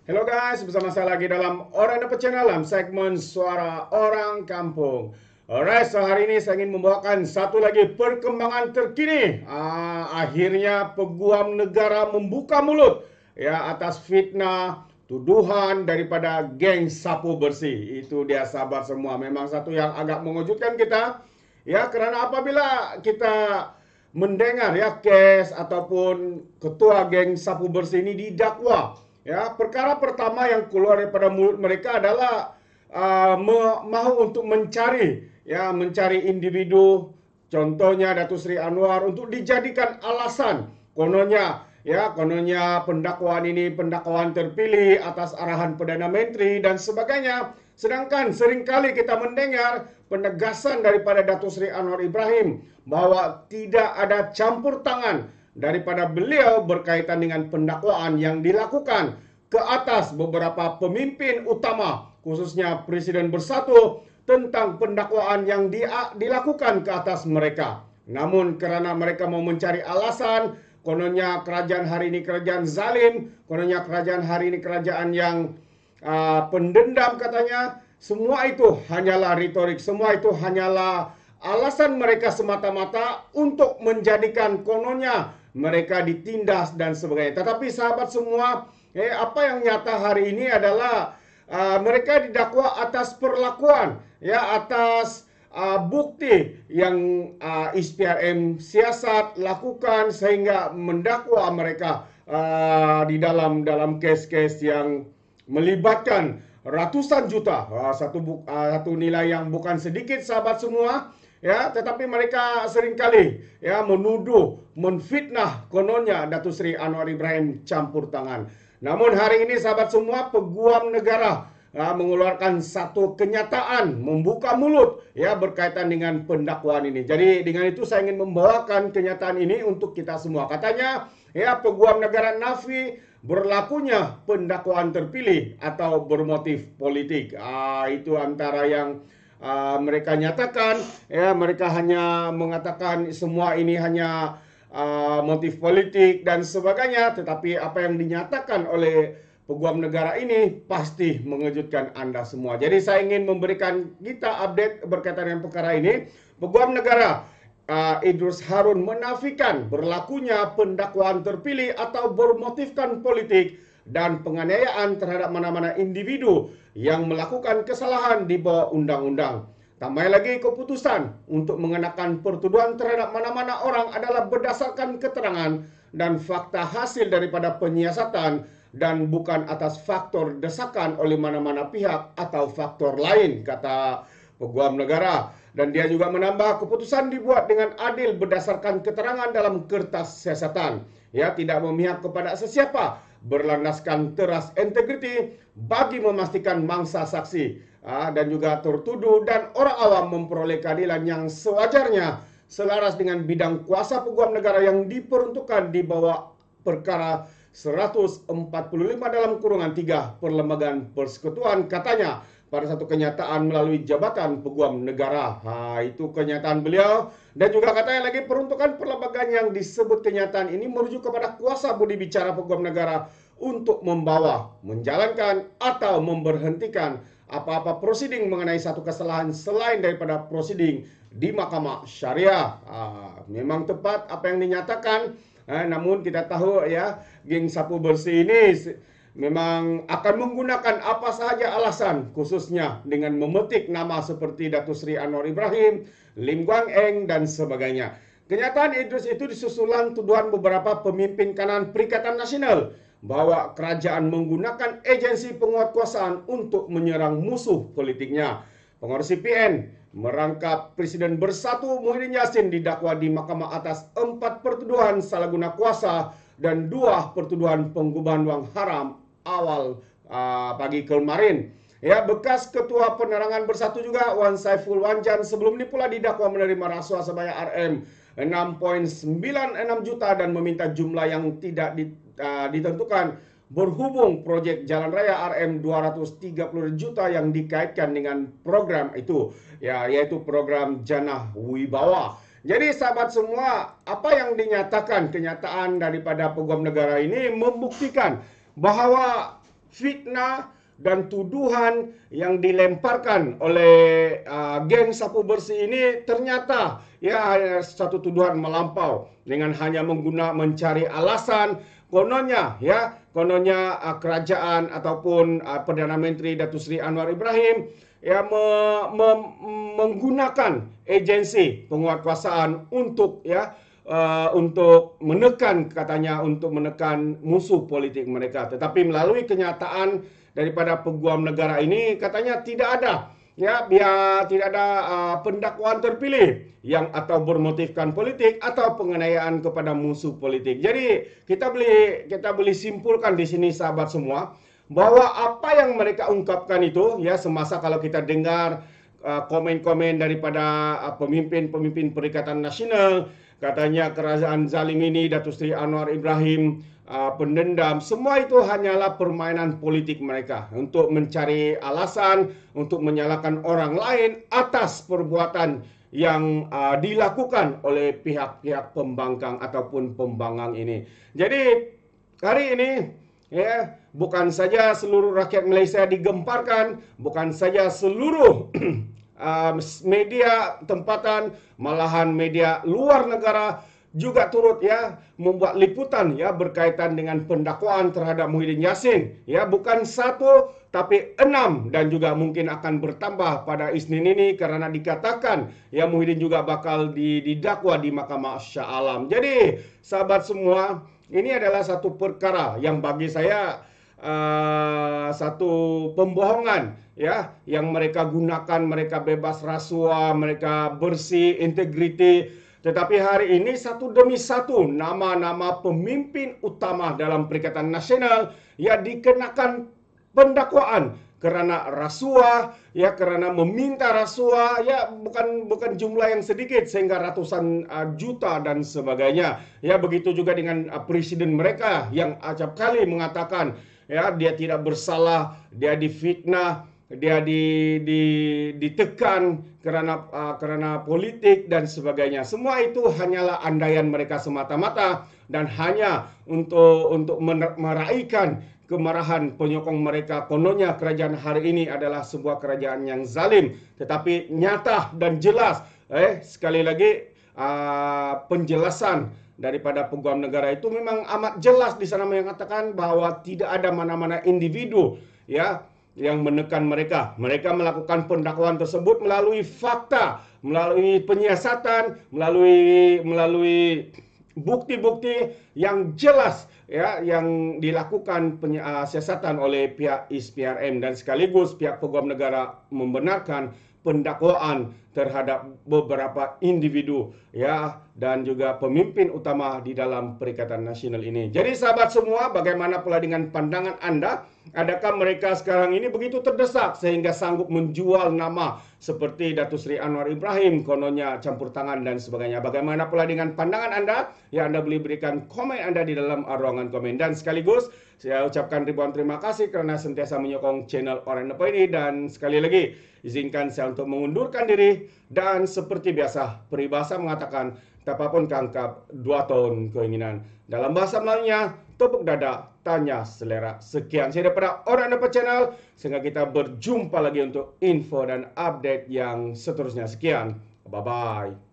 Hello guys, bersama saya lagi dalam Orang Dapat Channel dalam segmen Suara Orang Kampung. Alright, so hari ini saya ingin membawakan satu lagi perkembangan terkini. Akhirnya peguam negara membuka mulut ya atas fitnah tuduhan daripada geng sapu bersih. Itu dia sahabat semua. Memang satu yang agak mengejutkan kita. Ya, karena apabila kita mendengar ya kes ataupun ketua geng sapu bersih ini didakwa. Ya, perkara pertama yang keluar daripada mulut mereka adalah mahu untuk mencari individu, contohnya Datuk Seri Anwar untuk dijadikan alasan. Kononnya pendakwaan ini pendakwaan terpilih atas arahan Perdana Menteri dan sebagainya. Sedangkan seringkali kita mendengar penegasan daripada Datuk Seri Anwar Ibrahim bahwa tidak ada campur tangan daripada beliau berkaitan dengan pendakwaan yang dilakukan ke atas beberapa pemimpin utama, khususnya Presiden Bersatu, tentang pendakwaan yang dilakukan ke atas mereka. Namun karena mereka mau mencari alasan, kononnya kerajaan hari ini kerajaan zalim, kononnya kerajaan hari ini kerajaan yang pendendam katanya, semua itu hanyalah retorik, semua itu hanyalah alasan mereka semata-mata untuk menjadikan kononnya mereka ditindas dan sebagainya. Tetapi sahabat semua, apa yang nyata hari ini adalah mereka didakwa atas perlakuan, ya, atas bukti yang ISPRM siasat lakukan sehingga mendakwa mereka di dalam kes-kes yang melibatkan ratusan juta, satu nilai yang bukan sedikit sahabat semua. Ya, tetapi mereka seringkali ya menuduh, menfitnah kononnya Datuk Seri Anwar Ibrahim campur tangan. Namun hari ini sahabat semua, peguam negara mengeluarkan satu kenyataan, membuka mulut ya berkaitan dengan pendakwaan ini. Jadi dengan itu saya ingin membawakan kenyataan ini untuk kita semua. Katanya ya, peguam negara nafi berlakunya pendakwaan terpilih atau bermotif politik. Itu antara yang mereka nyatakan, ya, mereka hanya mengatakan semua ini hanya motif politik dan sebagainya. Tetapi apa yang dinyatakan oleh peguam negara ini pasti mengejutkan Anda semua. Jadi saya ingin memberikan kita update berkaitan dengan perkara ini. Peguam negara Idrus Harun menafikan berlakunya pendakwaan terpilih atau bermotifkan politik dan penganiayaan terhadap mana-mana individu yang melakukan kesalahan di bawah undang-undang. Tambah lagi, keputusan untuk mengenakan pertuduhan terhadap mana-mana orang adalah berdasarkan keterangan dan fakta hasil daripada penyiasatan dan bukan atas faktor desakan oleh mana-mana pihak atau faktor lain, kata peguam negara. Dan dia juga menambah, keputusan dibuat dengan adil berdasarkan keterangan dalam kertas siasatan, ya, tidak memihak kepada sesiapa, berlandaskan teras integriti bagi memastikan mangsa saksi dan juga tertuduh dan orang awam memperoleh keadilan yang sewajarnya selaras dengan bidang kuasa peguam negara yang diperuntukkan di bawah perkara 145 dalam kurungan 3 Perlembagaan Persekutuan, katanya pada satu kenyataan melalui jabatan peguam negara. Itu kenyataan beliau. Dan juga katanya lagi, peruntukan perlembagaan yang disebut kenyataan ini merujuk kepada kuasa budi bicara peguam negara untuk membawa, menjalankan, atau memberhentikan apa-apa prosiding mengenai satu kesalahan selain daripada prosiding di Mahkamah Syariah. Memang tepat apa yang dinyatakan. Namun kita tahu ya, geng sapu bersih ini memang akan menggunakan apa sahaja alasan, khususnya dengan memetik nama seperti Datuk Seri Anwar Ibrahim, Lim Guang Eng, dan sebagainya. Kenyataan Idrus itu disusulan tuduhan beberapa pemimpin kanan Perikatan Nasional bahwa kerajaan menggunakan agensi penguatkuasaan untuk menyerang musuh politiknya. Pengurusi PN merangkap Presiden Bersatu Muhyiddin Yassin didakwa di Mahkamah atas 4 pertuduhan salah guna kuasa dan 2 pertuduhan penggubahan wang haram awal pagi kemarin. Ya, bekas Ketua Penerangan Bersatu juga Wan Saiful Wanjan sebelum ini pula didakwa menerima rasuah sebanyak RM 6,96 juta dan meminta jumlah yang tidak ditentukan berhubung proyek jalan raya RM 230 juta yang dikaitkan dengan program itu, ya, yaitu program Jana Wibawa. Jadi sahabat semua, apa yang dinyatakan, kenyataan daripada peguam negara ini membuktikan bahwa fitnah dan tuduhan yang dilemparkan oleh geng sapu bersih ini ternyata ya satu tuduhan melampau dengan hanya mencari alasan kononnya kerajaan ataupun Perdana Menteri Datuk Seri Anwar Ibrahim ya menggunakan agensi penguatkuasaan untuk untuk menekan musuh politik mereka. Tetapi melalui kenyataan daripada peguam negara ini katanya tidak ada pendakwaan terpilih yang atau bermotifkan politik atau penganiayaan kepada musuh politik. Jadi kita boleh simpulkan di sini sahabat semua bahwa apa yang mereka ungkapkan itu ya semasa kalau kita dengar komen-komen daripada pemimpin Perikatan Nasional, katanya kerajaan zalim ini Datuk Seri Anwar Ibrahim pendendam, semua itu hanyalah permainan politik mereka untuk mencari alasan untuk menyalahkan orang lain atas perbuatan yang dilakukan oleh pihak-pihak pembangkang ataupun pembangkang ini. Jadi hari ini ya bukan saja seluruh rakyat Malaysia digemparkan, bukan saja seluruh media tempatan, malahan media luar negara juga turut membuat liputan berkaitan dengan pendakwaan terhadap Muhyiddin Yassin. Bukan 1 tapi 6 dan juga mungkin akan bertambah pada Isnin ini karena dikatakan Muhyiddin juga bakal didakwa di Mahkamah Shah Alam. Jadi sahabat semua, ini adalah satu perkara yang bagi saya satu pembohongan yang mereka gunakan, mereka bebas rasuah, mereka bersih, integriti. Tetapi hari ini satu demi satu nama-nama pemimpin utama dalam Perikatan Nasional dikenakan pendakwaan kerana rasuah, kerana meminta rasuah, bukan jumlah yang sedikit sehingga ratusan juta dan sebagainya. Begitu juga dengan presiden mereka yang acap kali mengatakan dia tidak bersalah, dia difitnah, dia ditekan kerana politik dan sebagainya. Semua itu hanyalah andaian mereka semata-mata dan hanya untuk meraihkan kemarahan penyokong mereka. Kononnya kerajaan hari ini adalah sebuah kerajaan yang zalim, tetapi nyata dan jelas. Sekali lagi penjelasan daripada peguam negara itu memang amat jelas di sana mengatakan bahwa tidak ada mana-mana individu yang menekan mereka. Mereka melakukan pendakwaan tersebut melalui fakta, melalui penyiasatan, melalui bukti-bukti yang jelas yang dilakukan siasatan oleh pihak ISPRM dan sekaligus pihak peguam negara membenarkan pendakwaan terhadap beberapa individu dan juga pemimpin utama di dalam Perikatan Nasional ini. Jadi sahabat semua, bagaimana pula dengan pandangan Anda? Adakah mereka sekarang ini begitu terdesak sehingga sanggup menjual nama seperti Datuk Seri Anwar Ibrahim, kononnya campur tangan dan sebagainya? Bagaimana pula dengan pandangan Anda? Anda boleh berikan komen Anda di dalam ruangan komen. Dan sekaligus saya ucapkan ribuan terima kasih kerana sentiasa menyokong channel Orang Nepo ini. Dan sekali lagi izinkan saya untuk mengundurkan diri. Dan seperti biasa, peribahasa mengatakan tapapun kangkap 2 tahun keinginan. Dalam bahasa Melayunya, tepuk dada, tanya selera. Sekian saya daripada Orang Nepo Channel. Sehingga kita berjumpa lagi untuk info dan update yang seterusnya. Sekian, bye-bye.